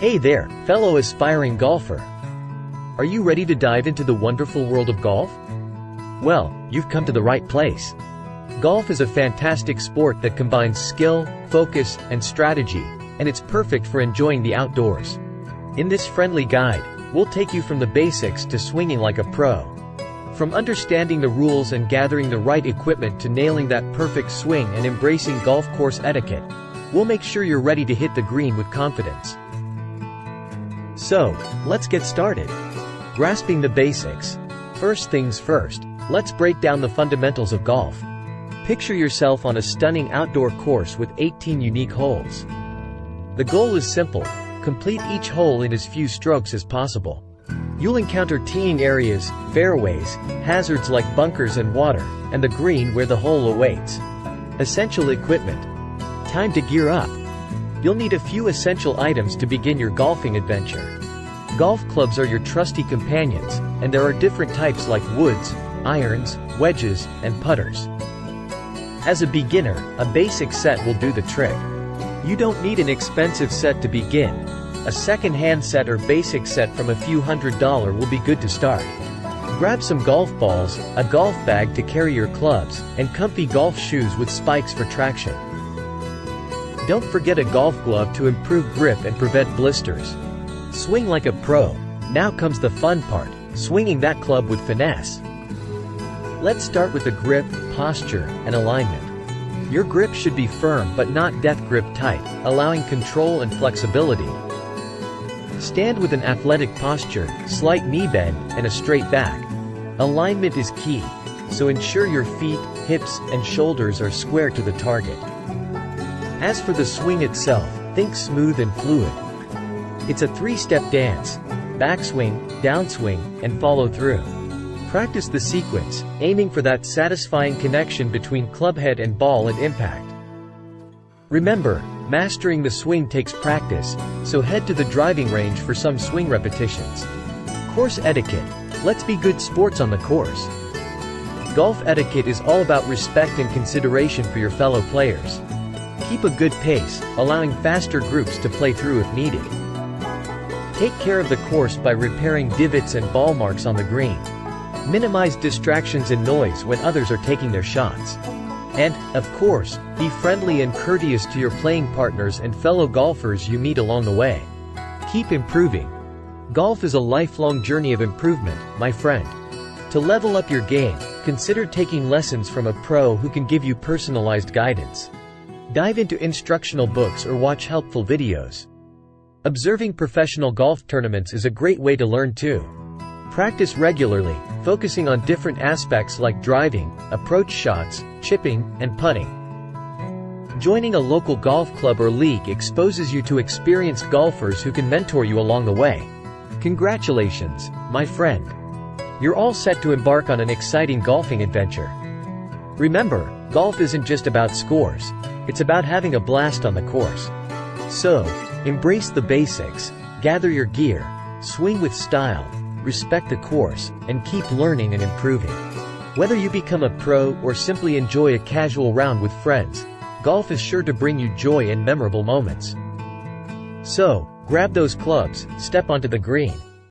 Hey there, fellow aspiring golfer. Are you ready to dive into the wonderful world of golf? Well, you've come to the right place. Golf is a fantastic sport that combines skill, focus, and strategy, and it's perfect for enjoying the outdoors. In this friendly guide, we'll take you from the basics to swinging like a pro. From understanding the rules and gathering the right equipment to nailing that perfect swing and embracing golf course etiquette, we'll make sure you're ready to hit the green with confidence. So, let's get started. Grasping the basics. First things first, let's break down the fundamentals of golf. Picture yourself on a stunning outdoor course with 18 unique holes. The goal is simple: complete each hole in as few strokes as possible. You'll encounter teeing areas, fairways, hazards like bunkers and water, and the green where the hole awaits. Essential equipment. Time to gear up. You'll need a few essential items to begin your golfing adventure. Golf clubs are your trusty companions, and there are different types like woods, irons, wedges, and putters. As a beginner, a basic set will do the trick. You don't need an expensive set to begin. A second-hand set or basic set from a few $100s will be good to start. Grab some golf balls, a golf bag to carry your clubs, and comfy golf shoes with spikes for traction. Don't forget a golf glove to improve grip and prevent blisters. Swing like a pro. Now comes the fun part, swinging that club with finesse. Let's start with the grip, posture, and alignment. Your grip should be firm but not death grip tight, allowing control and flexibility. Stand with an athletic posture, slight knee bend, and a straight back. Alignment is key, so ensure your feet, hips, and shoulders are square to the target. As for the swing itself, think smooth and fluid. It's a three-step dance: backswing, downswing, and follow through. Practice the sequence, aiming for that satisfying connection between clubhead and ball at impact. Remember, mastering the swing takes practice, so head to the driving range for some swing repetitions. Course etiquette. Let's be good sports on the course. Golf etiquette is all about respect and consideration for your fellow players. Keep a good pace, allowing faster groups to play through if needed. Take care of the course by repairing divots and ball marks on the green. Minimize distractions and noise when others are taking their shots. And, of course, be friendly and courteous to your playing partners and fellow golfers you meet along the way. Keep improving. Golf is a lifelong journey of improvement, my friend. To level up your game, consider taking lessons from a pro who can give you personalized guidance. Dive into instructional books or watch helpful videos. Observing professional golf tournaments is a great way to learn too. Practice regularly, focusing on different aspects like driving, approach shots, chipping, and putting. Joining a local golf club or league exposes you to experienced golfers who can mentor you along the way. Congratulations, my friend. You're all set to embark on an exciting golfing adventure. Remember, golf isn't just about scores. It's about having a blast on the course. So, embrace the basics, gather your gear, swing with style, respect the course, and keep learning and improving. Whether you become a pro or simply enjoy a casual round with friends, golf is sure to bring you joy and memorable moments. So, grab those clubs, step onto the green,